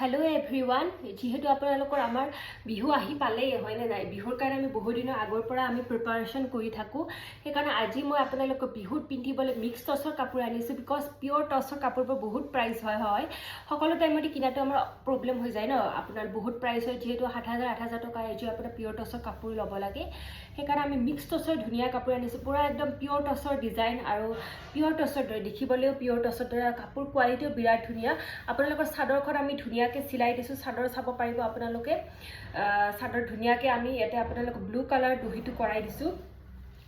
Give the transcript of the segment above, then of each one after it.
hello everyone जेहेतु आपनालोकर आमार बिहु आहि पाले हयने नाइ बिहुर कारण आमी बहुत दिन आगर পৰা आमी प्रिपारेशन करि थाकू हेकाৰণে আজি মই आपनालोकर बिहुत पिन्धिबले मिक्स टसर कापोर आनिछु बिकज पियोर टसर कापोरবোৰ बहुत प्राइस হয় সকলো টাইমতে কিনাটো আমাৰ প্ৰবলেম হৈ যায় ন আপোনাৰ বহুত প্ৰাইস হয় যেহেতু 7000 8000 টকা এজো আপোনাৰ পিয়োৰ টসৰ কাপোৰ ল'ব লাগে হেকাৰণে আমি মিক্স টসৰ ধুনিয়া কাপোৰ আনিছো পুৰা একদম পিয়োৰ টসৰ ডিজাইন আৰু পিয়োৰ টসৰ দৰে দেখিবলেও পিয়োৰ টসৰ দৰে কাপোৰ কোৱালিটিও বিৰাট ধুনিয়া আপোনালোকৰ চাদৰখন আমি ধুনিয়াকে সিলাই দিছো চাদৰ চাব পাৰিব আপোনালোকে চাদৰ ধুনিয়াকে আমি এতে আপোনালোক ব্লু কালাৰ দহিটো কৰাই দিছো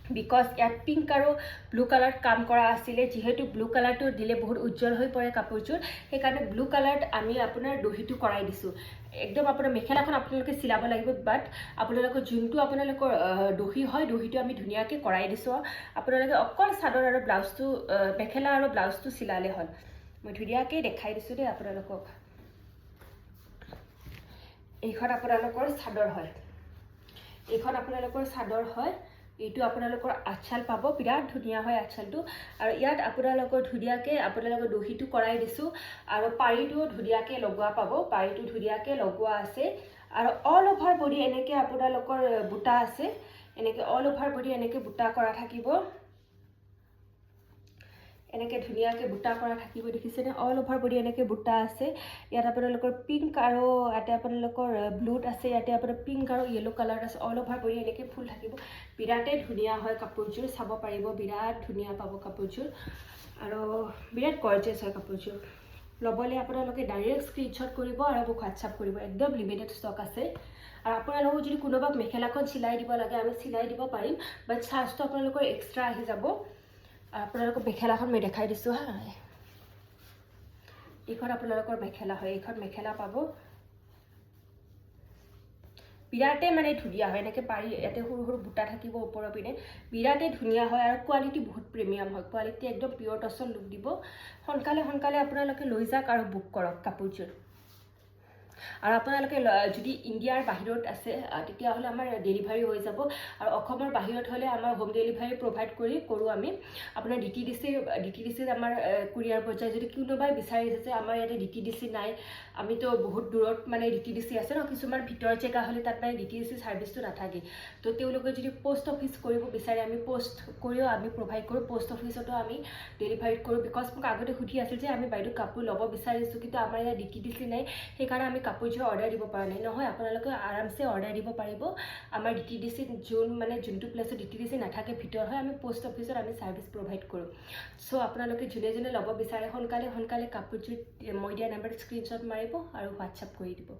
because ইয়াত পিংক আৰু ব্লু কালাৰ কাম কৰা আছিল যেহেতু ব্লু কালাৰটো দিলে বহুত উজ্জ্বল হৈ পৰে কাপোৰযোৰ সেইকাৰণে ব্লু কালাৰ আমি আপোনাৰ দহিটো কৰাই দিছো একদম আপোনাৰ মেখেলাখন আপোনালোকে সিলাব লাগিব বাট আপোনালোকৰ যোনটো আপোনালোকৰ দহি হয় দহিটো আমি ধুনিয়াকে কৰাই দিছো আপোনালোকে অকল চাদৰ আৰু ব্লাউজটো মেখেলা আৰু ব্লাউজটো সিলালে হ'ল মই ধুনিয়াকে দেখাই দিছো দে আপোনালোকক এইখন আপোনালোকৰ চাদৰ হয় এইখন আপোনালোকৰ চাদৰ হয় এইটো আপোনালোকৰ আঁচল পাব বিৰাট ধুনিয়া হয় আঁচলটো আৰু ইয়াত আপোনালোকৰ ধুনিয়াকে আপোনালোকৰ দহিটো কৰাই দিছো আৰু পাৰীটো ধুনিয়াকে লগোৱা পাব পাৰীটো ধুনিয়াকে লগোৱা আছে আৰু অল ওভাৰ বডি এনেকে আপোনালোকৰ বুটা আছে এনেকে অল ওভাৰ বডি এনেকে বুটা কৰা থাকিব এনেকে ধুনিয়াকে বুটা কৰা থাকিব দেখিছেনে অল ওভাৰ বডি এনেকে বুটা আছে ইয়াত আপোনালোকৰ পিংক আৰু আতে আপোনালোকৰ ব্লুত আছে ইয়াতে আপোনাৰ পিংক আৰু ইয়েলো কালাৰ আছে অল ওভাৰ বডি এনেকে ফুল থাকিব বিৰাটে ধুনিয়া হয় কাপোৰযোৰ চাব পাৰিব বিৰাট ধুনিয়া পাব কাপোৰযোৰ আৰু বিৰাট গৰ্জিয়াছ হয় কাপোৰযোৰ লবলে আপোনালোকে ডাইৰেক্ট স্ক্ৰিনশ্বট কৰিব আৰু মোক হোৱাটসঅ্যাপ কৰিব একদম লিমিটেড ষ্টক আছে আৰু আপোনালোকে যদি কোনোবা মেখেলাখন সিলাই দিব লাগে আমি সিলাই দিব পাৰিম বাট চাৰ্জটো আপোনালোকৰ এক্সট্ৰা আহি যাব আপোনালোকৰ মেখেলাখন মই দেখাই দিছো হা এইখন আপোনালোকৰ মেখেলা হয় এইখন মেখেলা পাব বিৰাটে মানে ধুনিয়া হয় এনেকে পাৰি এতে সৰু সৰু বুটা থাকিব ওপৰৰ পিনে বিৰাটে ধুনিয়া হয় আৰু কোৱালিটি বহুত প্ৰিমিয়াম হয় কোৱালিটি একদম পিওৰ টসৰ লুক দিব সোনকালে আপোনালোকে লৈ যাক আৰু বুক কৰক কাপোৰযোৰ আৰু আপোনালোকে যদি ইণ্ডিয়াৰ বাহিৰত আছে তেতিয়া হলে আমাৰ ডেলিভাৰী হৈ যাব আৰু অসমৰ বাহিৰত হলে আমাৰ হোম ডেলিভাৰী প্ৰভাইড কৰো আমি আপোনাৰ ডিটিডিসি আমাৰ কুৰিয়াৰ পৰ্যায় যদি কোনোবাই বিচাৰিছে যে আমাৰ ইয়াতে ডিটিডিসি নাই আমি তো বহুত দূৰত মানে ডিটিডিসি আছে ন কিছুমান ভিতৰ জেগা হলে তাত মানে ডিটিডিসি সাৰ্ভিসটো নাথাকে তো তেওঁলোকে যদি পোষ্ট অফিস কৰিব বিচাৰে আমি পোষ্ট কৰিও আমি প্ৰভাইড কৰো পোষ্ট অফিসতো আমি ডেলিভাৰী কৰো বিকজ মোক আগতে সুধি আছিল যে আমি বাইদেউ কাপোৰ ল'ব বিচাৰিছো কিন্তু আমাৰ ইয়াত ডিটিডিসি নাই সেইকাৰণে আমি কাপোৰযোৰ অৰ্ডাৰ দিব পৰা নাই নহয় আপোনালোকে আৰামছে অৰ্ডাৰ দিব পাৰিব আমাৰ ডিটিডিসি যোনটো প্লেছত ডিটিডিসি নাথাকে ভিতৰ হয় আমি পোষ্ট অফিসত আমি সাৰ্ভিস প্ৰভাইড কৰো সো আপোনালোকে যোনে ল'ব বিচাৰে সোনকালে কাপোৰযোৰ মই দিয়া নাম্বাৰত স্ক্ৰিনশ্বট মাৰিব আৰু হোৱাটসঅ্যাপ কৰি দিব